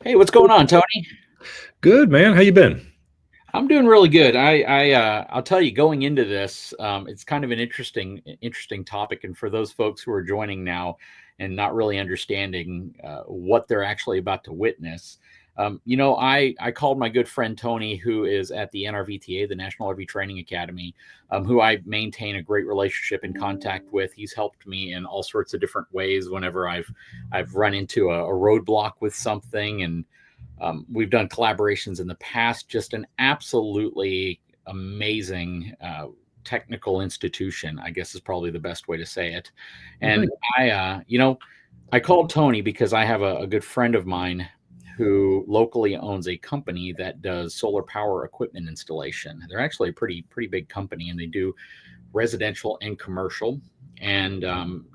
Hey, what's going on, Tony? Good, man. How you been? I'm doing really good. I'll tell you, going into this, it's kind of an interesting topic, and for those folks who are joining now and not really understanding what they're actually about to witness, I called my good friend Tony, who is at the NRVTA, the National RV Training Academy, who I maintain a great relationship and contact with. He's helped me in all sorts of different ways whenever I've run into a roadblock with something. And we've done collaborations in the past. Just an absolutely amazing technical institution, I guess is probably the best way to say it. And Great. I called Tony because I have a good friend of mine who locally owns a company that does solar power equipment installation. They're actually a pretty big company, and they do residential and commercial. And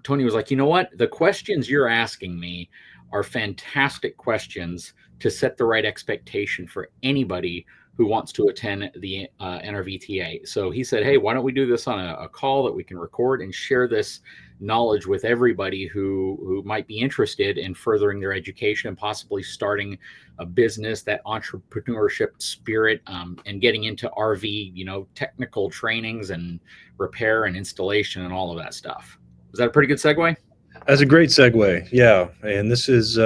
Tony was like, you know what? The questions you're asking me are fantastic questions to set the right expectation for anybody who wants to attend the NRVTA. So he said, hey, why don't we do this on a call that we can record and share this knowledge with everybody who might be interested in furthering their education and possibly starting a business, that entrepreneurship spirit, and getting into RV, technical trainings and repair and installation and all of that stuff. Is that a pretty good segue? That's a great segue. Yeah. And this is,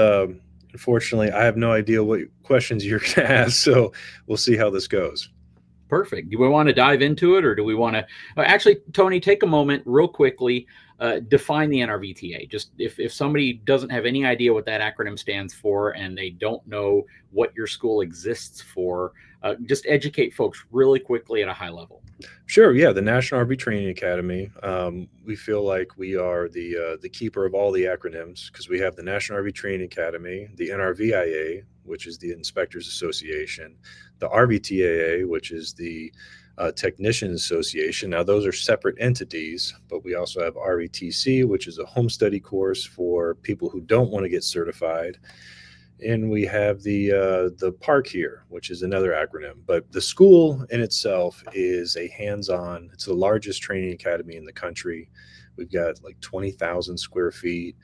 unfortunately, I have no idea what questions you're going to ask. So we'll see how this goes. Perfect. Do we want to dive into it, or do we want to actually, Tony, take a moment real quickly, define the NRVTA? Just if somebody doesn't have any idea what that acronym stands for and they don't know what your school exists for, just educate folks really quickly at a high level. Sure. Yeah. The National RV Training Academy. We feel like we are the keeper of all the acronyms because we have the National RV Training Academy, the NRVIA, which is the Inspectors Association, the RVTAA, which is the Technicians Association. Now, those are separate entities, but we also have RVTC, which is a home study course for people who don't want to get certified. And we have the park here, which is another acronym. But the school in itself is a hands-on. It's the largest training academy in the country. We've got like 20,000 square feet,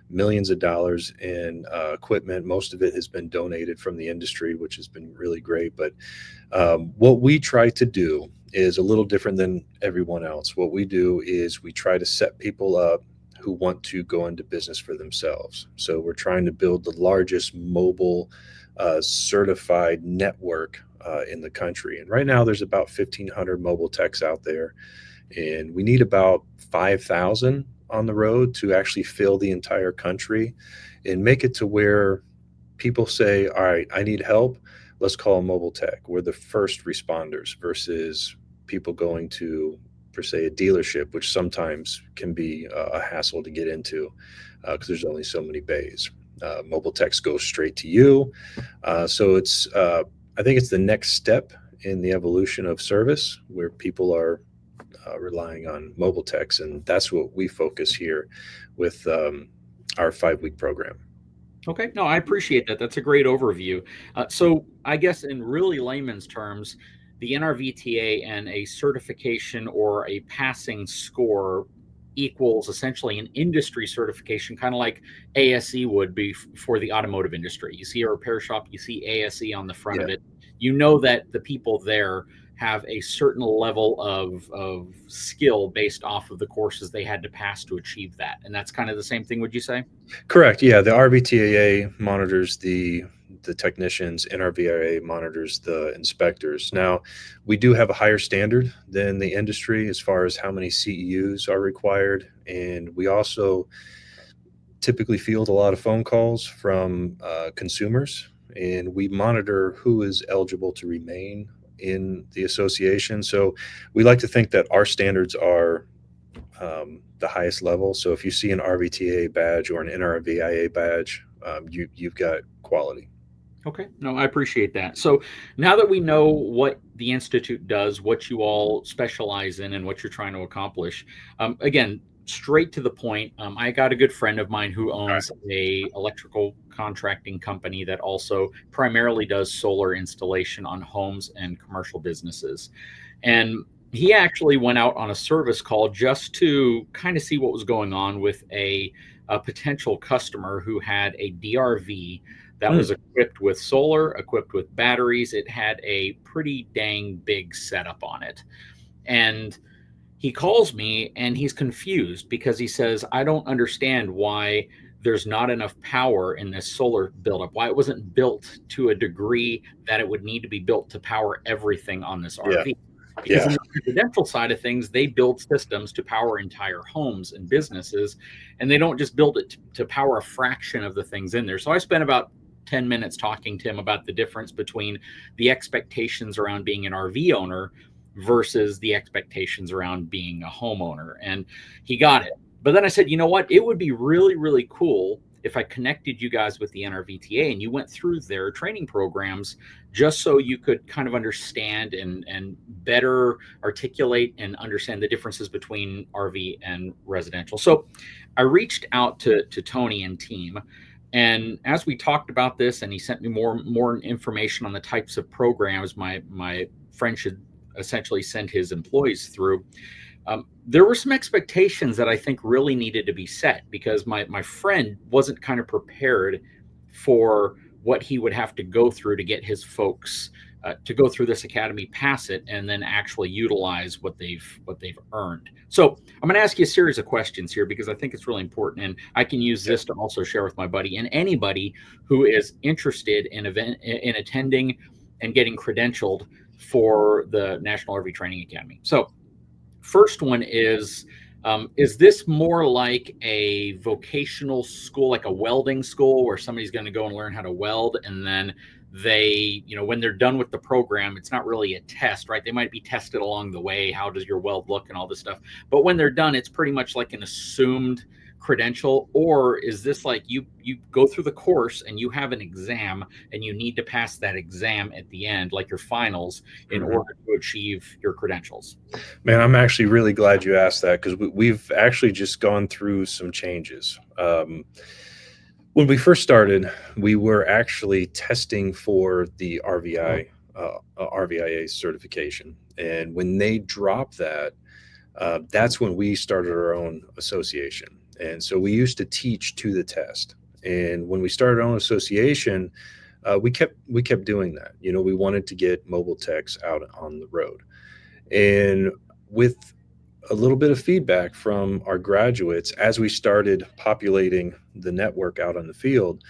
millions of dollars in equipment. Most of it has been donated from the industry, which has been really great. But what we try to do is a little different than everyone else. What we do is we try to set people up who want to go into business for themselves. So we're trying to build the largest mobile certified network in the country. And right now there's about 1,500 mobile techs out there. And we need about 5,000 on the road to actually fill the entire country and make it to where people say, all right, I need help. Let's call a mobile tech. We're the first responders versus people going to, per se, a dealership, which sometimes can be a hassle to get into because there's only so many bays. Mobile techs go straight to you. So it's, I think it's the next step in the evolution of service where people are relying on mobile techs. And that's what we focus here with our 5-week program. Okay. No, I appreciate that. That's a great overview. So I guess in really layman's terms, the NRVTA and a certification or a passing score equals essentially an industry certification, kind of like ASE would be for the automotive industry. You see a repair shop, you see ASE on the front of it. You know that the people there have a certain level of skill based off of the courses they had to pass to achieve that. And that's kind of the same thing, would you say? Correct. Yeah. The RVTAA monitors the technicians, NRVIA monitors the inspectors. Now, we do have a higher standard than the industry as far as how many CEUs are required. And we also typically field a lot of phone calls from consumers, and we monitor who is eligible to remain in the association. So we like to think that our standards are the highest level. So if you see an RVTA badge or an NRVIA badge, you've got quality. Okay. No, I appreciate that. So now that we know what the Institute does, what you all specialize in, and what you're trying to accomplish, again, straight to the point, I got a good friend of mine who owns a electrical contracting company that also primarily does solar installation on homes and commercial businesses. And he actually went out on a service call just to kind of see what was going on with a potential customer who had a DRV that was equipped with solar, equipped with batteries. It had a pretty dang big setup on it. And he calls me and he's confused because he says, I don't understand why there's not enough power in this solar buildup, why it wasn't built to a degree that it would need to be built to power everything on this RV. Because in the residential side of things, they build systems to power entire homes and businesses, and they don't just build it to power a fraction of the things in there. So I spent about 10 minutes talking to him about the difference between the expectations around being an RV owner versus the expectations around being a homeowner. And he got it. But then I said, you know what? It would be really, really cool if I connected you guys with the NRVTA and you went through their training programs just so you could kind of understand and better articulate and understand the differences between RV and residential. So I reached out to Tony and team. And as we talked about this, and he sent me more information on the types of programs my friend should essentially send his employees through, there were some expectations that I think really needed to be set, because my friend wasn't kind of prepared for what he would have to go through to get his folks to go through this academy, pass it, and then actually utilize what they've earned. So I'm going to ask you a series of questions here because I think it's really important, and I can use this to also share with my buddy and anybody who is interested in attending and getting credentialed for the National RV Training Academy. So first one is this more like a vocational school, like a welding school, where somebody's going to go and learn how to weld, and then they, when they're done with the program, it's not really a test, right? They might be tested along the way. How does your weld look and all this stuff? But when they're done, it's pretty much like an assumed credential? Or is this like you go through the course and you have an exam and you need to pass that exam at the end, like your finals, in order to achieve your credentials? Man, I'm actually really glad you asked that, because we've actually just gone through some changes. When we first started, we were actually testing for the RVIA certification. And when they dropped that, that's when we started our own association. And so we used to teach to the test. And when we started our own association, we kept doing that. We wanted to get mobile techs out on the road. And with a little bit of feedback from our graduates, as we started populating the network out on the field,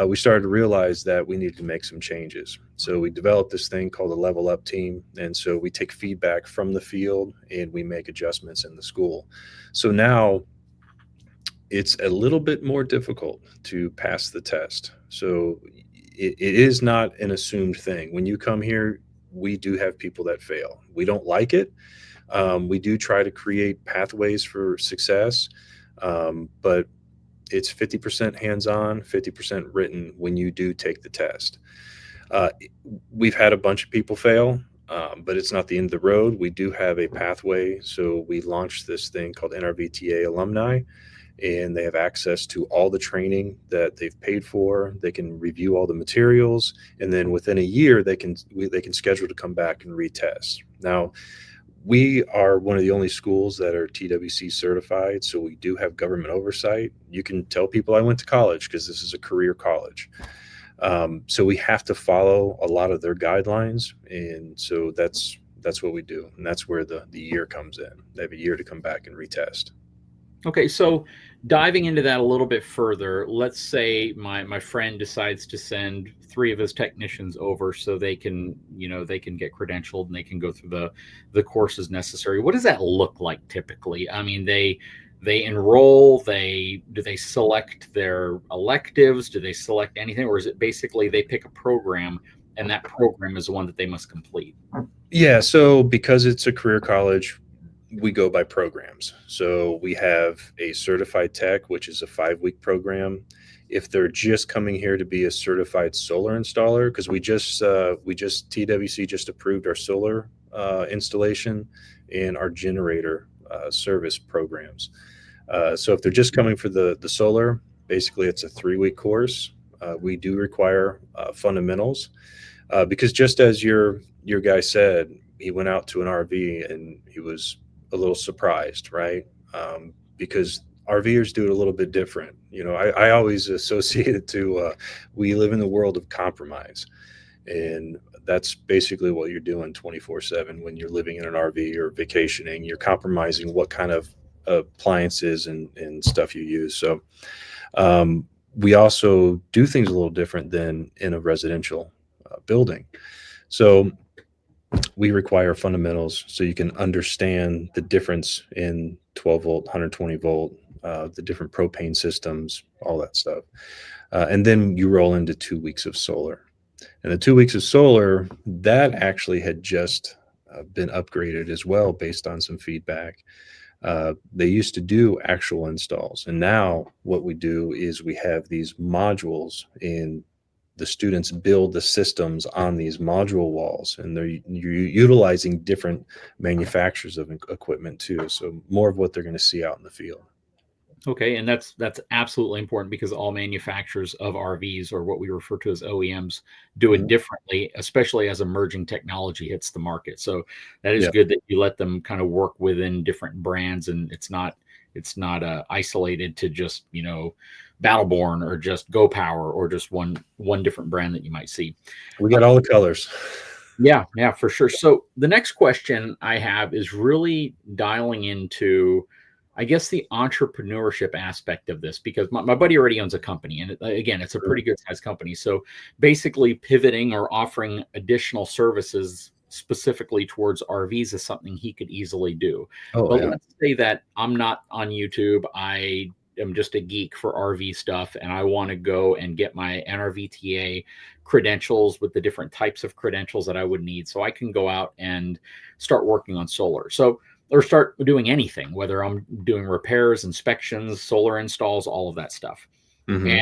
we started to realize that we needed to make some changes. So we developed this thing called a level up team. And so we take feedback from the field and we make adjustments in the school. So now it's a little bit more difficult to pass the test. So it is not an assumed thing. When you come here, we do have people that fail. We don't like it. We do try to create pathways for success, but it's 50% hands-on, 50% written when you do take the test. We've had a bunch of people fail, but it's not the end of the road. We do have a pathway. So we launched this thing called NRVTA Alumni, and they have access to all the training that they've paid for. They can review all the materials, and then within a year, they can schedule to come back and retest. Now, we are one of the only schools that are TWC certified, so we do have government oversight. You can tell people I went to college because this is a career college. So we have to follow a lot of their guidelines, and so that's what we do, and that's where the year comes in. They have a year to come back and retest. Okay, so diving into that a little bit further, let's say my friend decides to send 3 of his technicians over so they can get credentialed and they can go through the courses necessary. What does that look like typically? I mean, they enroll, do they select their electives? Do they select anything? Or is it basically they pick a program and that program is the one that they must complete? Yeah, so because it's a career college, we go by programs. So we have a certified tech, which is a 5-week program. If they're just coming here to be a certified solar installer, because TWC just approved our solar installation and our generator service programs. So if they're just coming for the solar, basically it's a 3-week course. We do require fundamentals because just as your guy said, he went out to an RV and he was a little surprised, right? Because RVers do it a little bit different. I always associate it to we live in the world of compromise. And that's basically what you're doing 24/7 when you're living in an RV or vacationing. You're compromising what kind of appliances and stuff you use. So we also do things a little different than in a residential building. So we require fundamentals so you can understand the difference in 12 volt, 120 volt, the different propane systems, all that stuff. And then you roll into 2 weeks of solar. And the 2 weeks of solar, that actually had just been upgraded as well based on some feedback. They used to do actual installs. And now what we do is we have these modules, and the students build the systems on these module walls, and you're utilizing different manufacturers of equipment too. So more of what they're going to see out in the field. Okay, and that's absolutely important, because all manufacturers of RVs, or what we refer to as OEMs, do it differently, especially as emerging technology hits the market. So that is good that you let them kind of work within different brands, and it's not isolated to just, Battleborn or just Go Power or just one different brand that you might see. We got all the colors. Yeah, for sure. So the next question I have is really dialing into, I guess, the entrepreneurship aspect of this, because my buddy already owns a company, and again, it's a pretty good sized company. So basically pivoting or offering additional services specifically towards RVs is something he could easily do. But let's say that I'm not on YouTube. I am just a geek for RV stuff, and I want to go and get my NRVTA credentials with the different types of credentials that I would need, so I can go out and start working on solar. So, or start doing anything, whether I'm doing repairs, inspections, solar installs, all of that stuff. And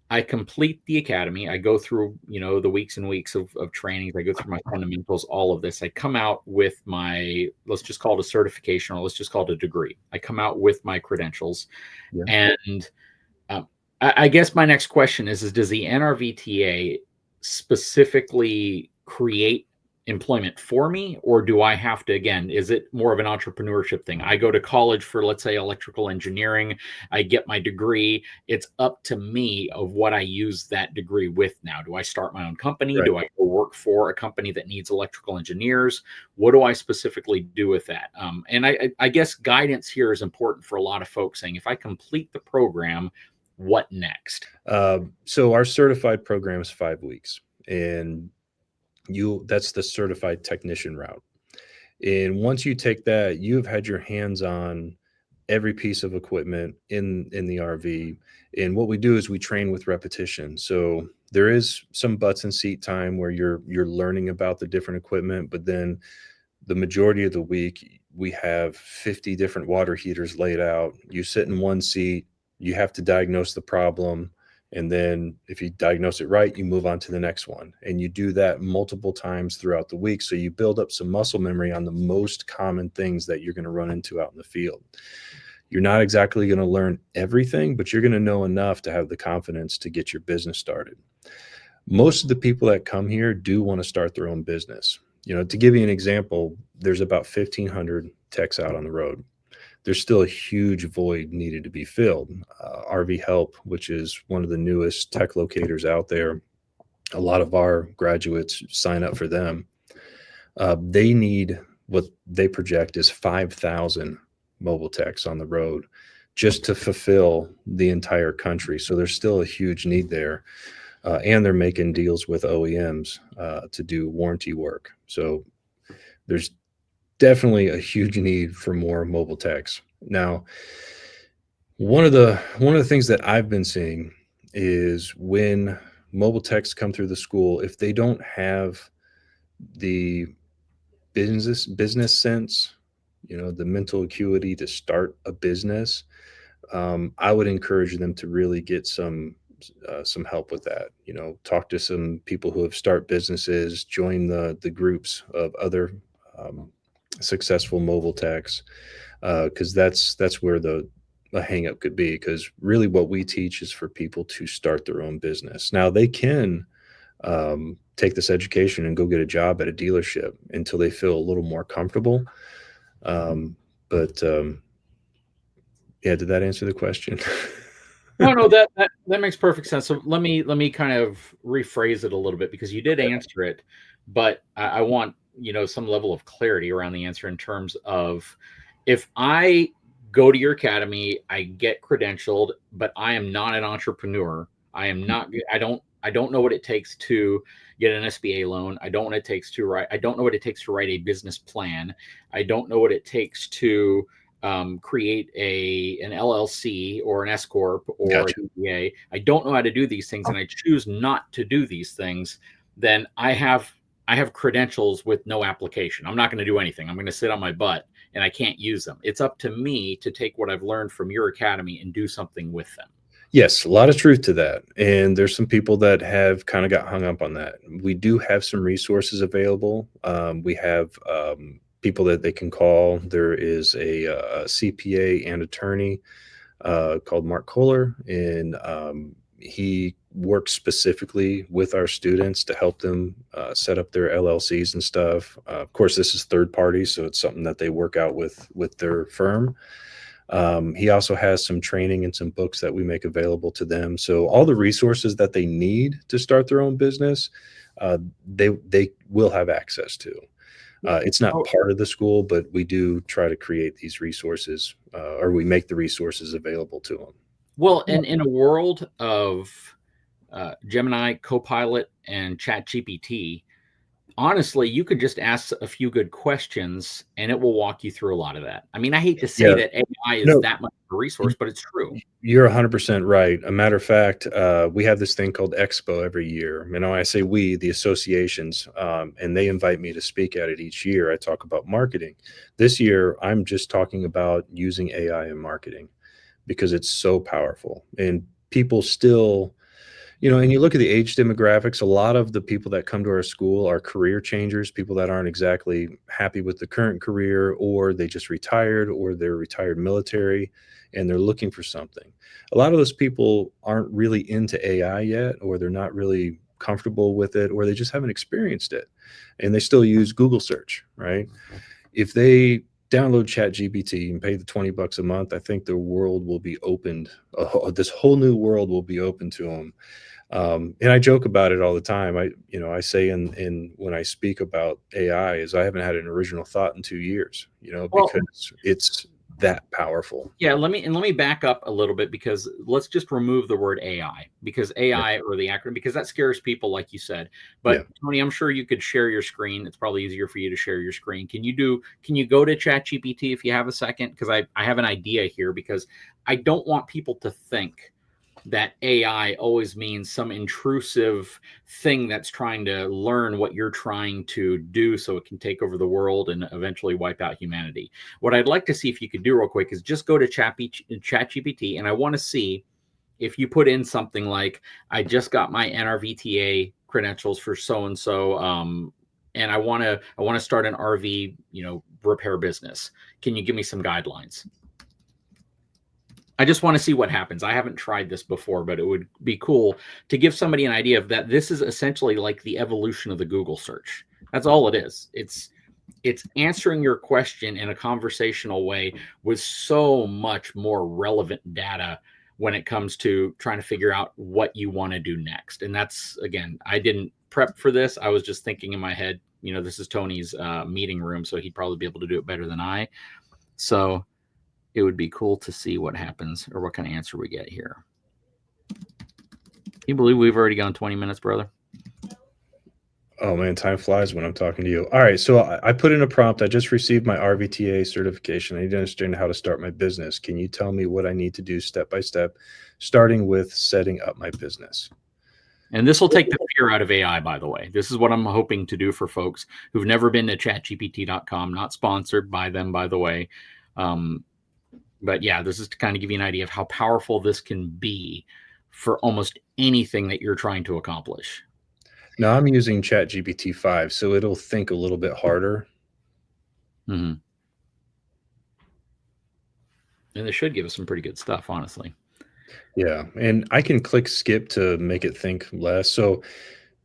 I complete the academy. I go through, the weeks and weeks of trainings. I go through my fundamentals, all of this. I come out with my, let's just call it a certification, or let's just call it a degree. I come out with my credentials. And I guess my next question is does the NRVTA specifically create employment for me, or do I have to, again, is it more of an entrepreneurship thing? I go to college for, let's say, electrical engineering. I get my degree. It's up to me of what I use that degree with now. Do I start my own company? Do I go work for a company that needs electrical engineers? What do I specifically do with that? And I guess guidance here is important for a lot of folks, saying, if I complete the program, what next? So our certified program is 5 weeks, and that's the certified technician route. And once you take that, you've had your hands on every piece of equipment in the RV. And what we do is we train with repetition. So there is some butts and seat time where you're learning about the different equipment, but then the majority of the week we have 50 different water heaters laid out. You sit in one seat, you have to diagnose the problem. And then if you diagnose it right, you move on to the next one. And you do that multiple times throughout the week. So you build up some muscle memory on the most common things that you're going to run into out in the field. You're not exactly going to learn everything, but you're going to know enough to have the confidence to get your business started. Most of the people that come here do want to start their own business. To give you an example, there's about 1,500 techs out on the road. There's still a huge void needed to be filled. RV Help, which is one of the newest tech locators out there, a lot of our graduates sign up for them. They need, what they project is 5,000 mobile techs on the road just to fulfill the entire country. So there's still a huge need there. And they're making deals with OEMs to do warranty work. So there's definitely a huge need for more mobile techs. Now, one of the things that I've been seeing is when mobile techs come through the school, if they don't have the business sense, the mental acuity to start a business, I would encourage them to really get some help with that. Talk to some people who have started businesses, join the groups of other successful mobile techs, because that's where the hang up could be, because really what we teach is for people to start their own business. Now they can take this education and go get a job at a dealership until they feel a little more comfortable, but Yeah, did that answer the question? No, that makes perfect sense. So let me kind of rephrase it a little bit, because you did answer it, but I want, some level of clarity around the answer in terms of, if I go to your academy, I get credentialed, but I am not an entrepreneur. I don't know what it takes to get an SBA loan. I don't know what it takes to write a business plan. I don't know what it takes to create an LLC or an S corp or Gotcha. a DBA. I don't know how to do these things, and I choose not to do these things. Then I have credentials with no application. I'm not going to do anything. I'm going to sit on my butt, and I can't use them. It's up to me to take what I've learned from your academy and do something with them. Yes, a lot of truth to that. And there's some people that have kind of got hung up on that. We do have some resources available. We have people that they can call. There is a CPA and attorney called Mark Kohler, and he works specifically with our students to help them set up their LLCs and stuff. Of course, this is third party, so it's something that they work out with their firm. He also has some training and some books that we make available to them. So all the resources that they need to start their own business, they will have access to. It's not part of the school, but we do try to create these resources, or we make the resources available to them. Well, and in a world of Gemini, Copilot, and ChatGPT, honestly, you could just ask a few good questions and it will walk you through a lot of that. I mean, I hate to say that AI is that much of a resource, but it's true. You're 100% right. A matter of fact, we have this thing called Expo every year. I say we, the associations, and they invite me to speak at it each year. I talk about marketing. This year, I'm just talking about using AI in marketing because it's so powerful. And people still, and you look at the age demographics, a lot of the people that come to our school are career changers, people that aren't exactly happy with the current career, or they just retired, or they're retired military, and they're looking for something. A lot of those people aren't really into AI yet, or they're not really comfortable with it, or they just haven't experienced it. And they still use Google search, right? If they download ChatGPT and pay the $20 a month, I think the world will be opened. This whole new world will be open to them. And I joke about it all the time. I say in when I speak about AI is I haven't had an original thought in 2 years, because it's that powerful. Yeah, let me back up a little bit, because let's just remove the word AI, because AI, or the acronym, because that scares people, like you said. But Tony, I'm sure you could share your screen. It's probably easier for you to share your screen. Can you go to ChatGPT if you have a second? Because I have an idea here, because I don't want people to think that AI always means some intrusive thing that's trying to learn what you're trying to do so it can take over the world and eventually wipe out humanity. What I'd like to see if you could do real quick is just go to ChatGPT, and I want to see if you put in something like, I just got my NRVTA credentials for so-and-so, and I want to start an RV, repair business. Can you give me some guidelines? I just want to see what happens. I haven't tried this before, but it would be cool to give somebody an idea of that. This is essentially like the evolution of the Google search. That's all it is. It's answering your question in a conversational way with so much more relevant data when it comes to trying to figure out what you want to do next. And that's, again, I didn't prep for this. I was just thinking in my head, this is Tony's meeting room, so he'd probably be able to do it better than I. So it would be cool to see what happens, or what kind of answer we get here. Can you believe we've already gone 20 minutes, brother? Oh man, time flies when I'm talking to you. All right, so I put in a prompt. I just received my RVTA certification. I need to understand how to start my business. Can you tell me what I need to do step by step, starting with setting up my business? And this will take the fear out of AI, by the way. This is what I'm hoping to do for folks who've never been to chatgpt.com, not sponsored by them, by the way. But yeah, this is to kind of give you an idea of how powerful this can be for almost anything that you're trying to accomplish. Now I'm using ChatGPT 5, so it'll think a little bit harder. Mm-hmm. And this should give us some pretty good stuff, honestly. Yeah, and I can click skip to make it think less. So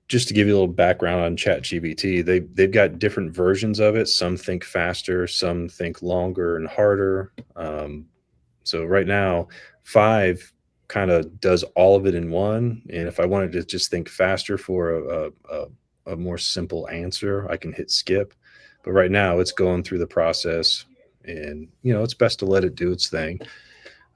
just to give you a little background on ChatGPT, they've got different versions of it. Some think faster, some think longer and harder. So right now, 5 kind of does all of it in one. And if I wanted to just think faster for a more simple answer, I can hit skip. But right now, it's going through the process, and it's best to let it do its thing.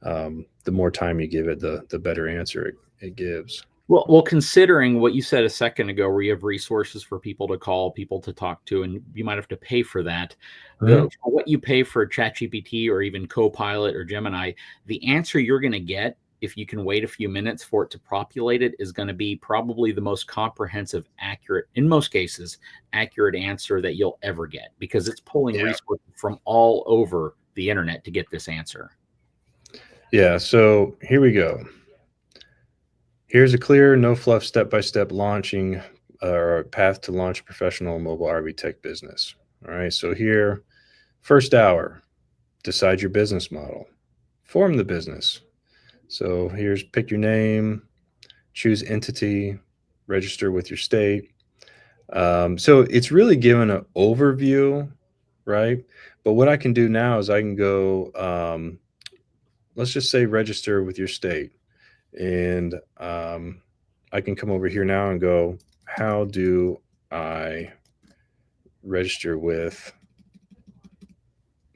The more time you give it, the better answer it gives. Well, considering what you said a second ago, where you have resources for people to call, people to talk to, and you might have to pay for that. Mhm. For what you pay for ChatGPT or even Copilot or Gemini, the answer you're going to get, if you can wait a few minutes for it to populate it, is going to be probably the most comprehensive, accurate, in most cases, accurate answer that you'll ever get, because it's pulling resources from all over the internet to get this answer. Yeah. So here we go. Here's a clear, no fluff, step-by-step launching or path to launch a professional mobile RV tech business. All right. So here, first hour, decide your business model, form the business. So here's pick your name, choose entity, register with your state. So it's really given an overview, right? But what I can do now is I can go, let's just say register with your state. And I can come over here now and go, how do I register with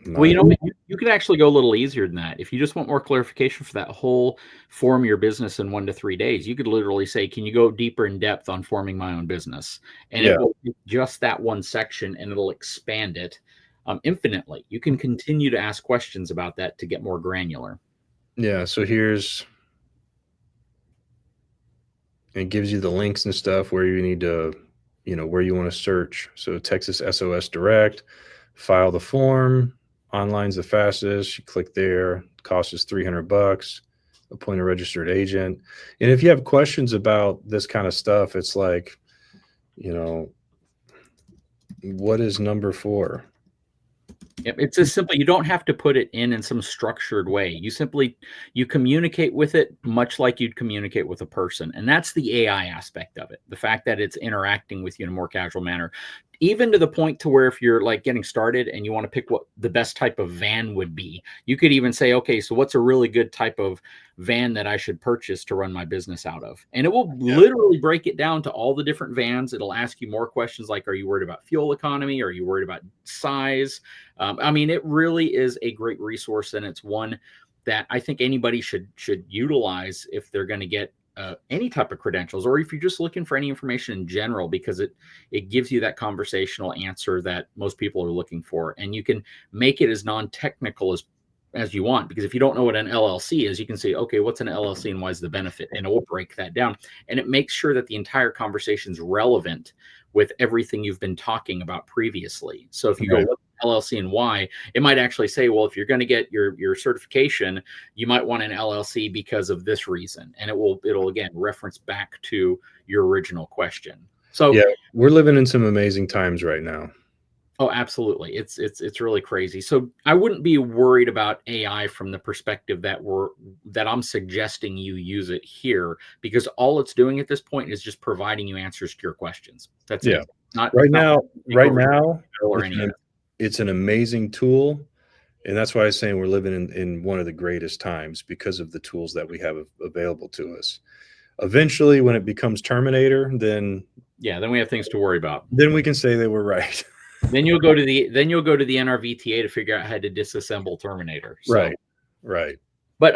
Well, my... you could actually go a little easier than that. If you just want more clarification for that whole form your business in 1 to 3 days, you could literally say, can you go deeper in depth on forming my own business? And Yeah. it will take just that one section, and it'll expand it infinitely. You can continue to ask questions about that to get more granular. Yeah. So here's, it gives you the links and stuff where you need to, where you want to search. So Texas SOS Direct, file the form. Online's the fastest. You click there. Cost is $300. Appoint a registered agent. And if you have questions about this kind of stuff, it's like, what is number 4? Yep, it's as simple. You don't have to put it in some structured way. You communicate with it much like you'd communicate with a person. And that's the AI aspect of it. The fact that it's interacting with you in a more casual manner, even to the point to where if you're like getting started and you want to pick what the best type of van would be, you could even say, okay, so what's a really good type of van that I should purchase to run my business out of? And it will literally break it down to all the different vans. It'll ask you more questions like, are you worried about fuel economy? Are you worried about size? I mean, it really is a great resource, and it's one that I think anybody should utilize if they're going to get any type of credentials, or if you're just looking for any information in general, because it gives you that conversational answer that most people are looking for, and you can make it as non-technical as you want. Because if you don't know what an LLC is, you can say, okay, what's an LLC and why is the benefit? And it will break that down, and it makes sure that the entire conversation is relevant with everything you've been talking about previously. So if you go, what's LLC and why, it might actually say, well, if you're going to get your certification, you might want an LLC because of this reason. And it'll again reference back to your original question. So yeah, we're living in some amazing times right now. Oh, absolutely. It's really crazy. So I wouldn't be worried about AI from the perspective that I'm suggesting you use it here, because all it's doing at this point is just providing you answers to your questions. That's it. Right now, or any it's an amazing tool. And that's why I was saying we're living in one of the greatest times because of the tools that we have available to us. Eventually, when it becomes Terminator, then we have things to worry about. Then we can say they were right. Then you'll go to the NRVTA to figure out how to disassemble Terminator. So. Right. But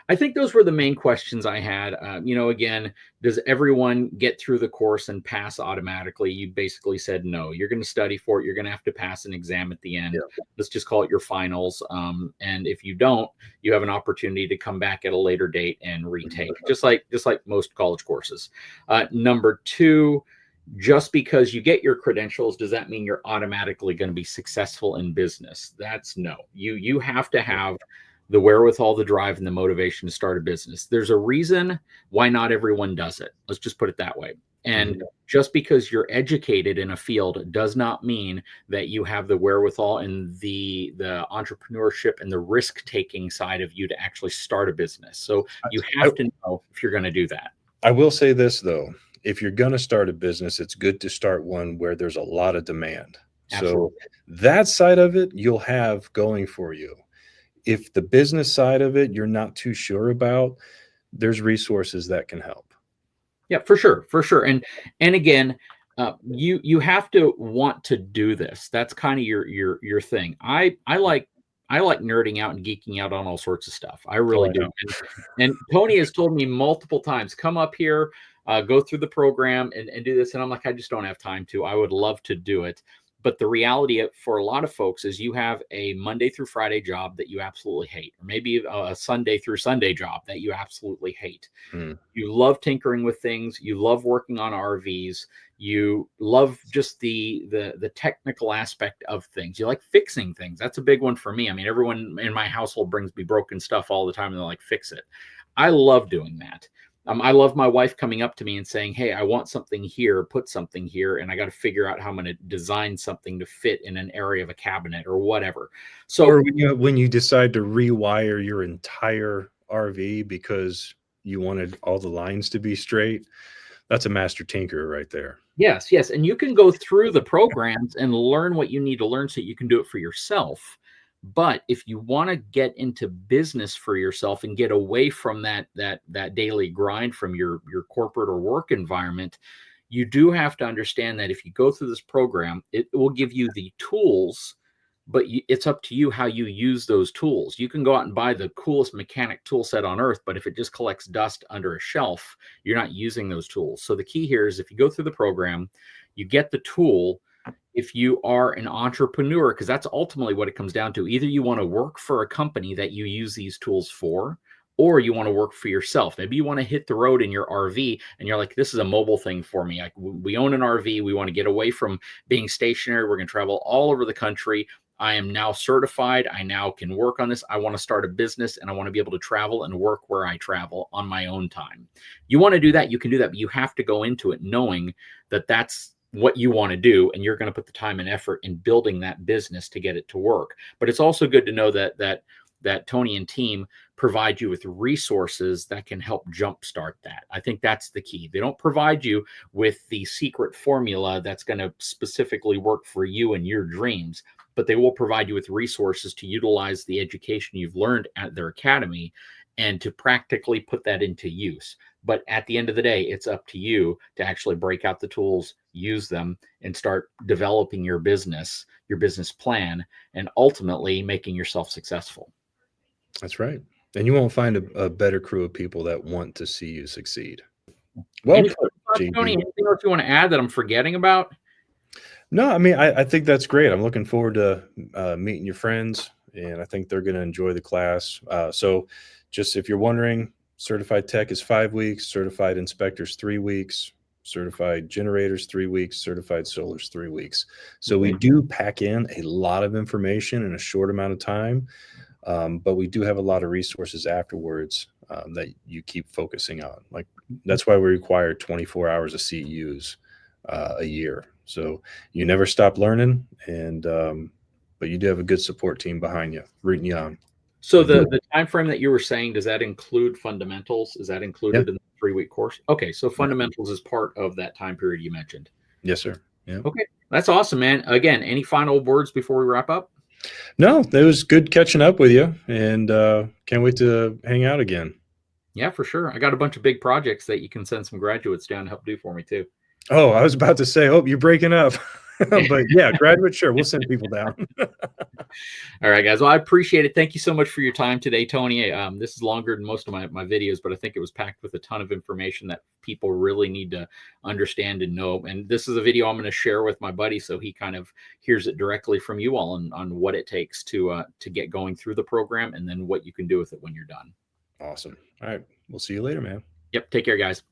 I think those were the main questions I had. Again, does everyone get through the course and pass automatically? You basically said no. You're going to study for it. You're going to have to pass an exam at the end. Yeah. Let's just call it your finals. And if you don't, you have an opportunity to come back at a later date and retake, just like most college courses. Number 2. Just because you get your credentials, does that mean you're automatically going to be successful in business? That's no. You have to have the wherewithal, the drive, and the motivation to start a business. There's a reason why not everyone does it. Let's just put it that way. And just because you're educated in a field does not mean that you have the wherewithal and the entrepreneurship and the risk-taking side of you to actually start a business. So you have to know if you're going to do that. I will say this, though. If you're going to start a business, it's good to start one where there's a lot of demand. Absolutely. So that side of it, you'll have going for you. if the business side of it you're not too sure about, there's resources that can help. Yeah, for sure, for sure. And again, you have to want to do this. That's kind of your thing. I like nerding out and geeking out on all sorts of stuff. I Oh, really I do. know. And Tony has told me multiple times, come up here, go through the program and do this. And I'm like, I just don't have time to. I would love to do it. But the reality for a lot of folks is you have a Monday through Friday job that you absolutely hate, or maybe a Sunday through Sunday job that you absolutely hate. You love tinkering with things. You love working on RVs. You love just the technical aspect of things. You like fixing things. That's a big one for me. I mean, everyone in my household brings me broken stuff all the time, and they're like, fix it. I love doing that. I love my wife coming up to me and saying, hey, I want something here, put something here, and I got to figure out how I'm going to design something to fit in an area of a cabinet or whatever. So, or when you decide to rewire your entire RV because you wanted all the lines to be straight, that's a master tinker right there. Yes, yes. And you can go through the programs and learn what you need to learn so you can do it for yourself. But if you want to get into business for yourself and get away from that daily grind from your corporate or work environment, you do have to understand that if you go through this program, it will give you the tools, but it's up to you how you use those tools. You can go out and buy the coolest mechanic tool set on earth, but if it just collects dust under a shelf, you're not using those tools. So the key here is if you go through the program, you get the tool. If you are an entrepreneur, because that's ultimately what it comes down to, either you want to work for a company that you use these tools for, or you want to work for yourself. Maybe you want to hit the road in your RV and you're like, this is a mobile thing for me. Like, we own an RV. We want to get away from being stationary. We're going to travel all over the country. I am now certified. I now can work on this. I want to start a business and I want to be able to travel and work where I travel on my own time. You want to do that, you can do that, but you have to go into it knowing that that's what you want to do, and you're going to put the time and effort in building that business to get it to work. But it's also good to know that Tony and team provide you with resources that can help jumpstart that. I think that's the key. They don't provide you with the secret formula that's going to specifically work for you and your dreams, but they will provide you with resources to utilize the education you've learned at their academy and to practically put that into use. But at the end of the day, it's up to you to actually break out the tools, use them, and start developing your business plan, and ultimately making yourself successful. That's right. And you won't find a better crew of people that want to see you succeed. Well, Tony, anything else you want to add that I'm forgetting about? No, I mean, I think that's great. I'm looking forward to meeting your friends, and I think they're going to enjoy the class. So just if you're wondering, certified tech is 5 weeks, certified inspectors 3 weeks, certified generators 3 weeks, certified solars 3 weeks. So we do pack in a lot of information in a short amount of time, but we do have a lot of resources afterwards that you keep focusing on. Like, that's why we require 24 hours of CEUs a year. So you never stop learning, and but you do have a good support team behind you, rooting you on. So the time frame that you were saying, does that include fundamentals? Is that included in the 3-week course? Okay, so fundamentals is part of that time period you mentioned. Yes, sir. Yeah. Okay, that's awesome, man. Again, any final words before we wrap up? No, it was good catching up with you, and can't wait to hang out again. Yeah, for sure. I got a bunch of big projects that you can send some graduates down to help do for me too. Oh, I was about to say, oh, you're breaking up. But yeah, graduate, sure, we'll send people down. All right, guys. Well, I appreciate it. Thank you so much for your time today, Tony. This is longer than most of my videos, but I think it was packed with a ton of information that people really need to understand and know. And this is a video I'm going to share with my buddy, so he kind of hears it directly from you all on what it takes to get going through the program, and then what you can do with it when you're done. Awesome. All right. We'll see you later, man. Yep. Take care, guys.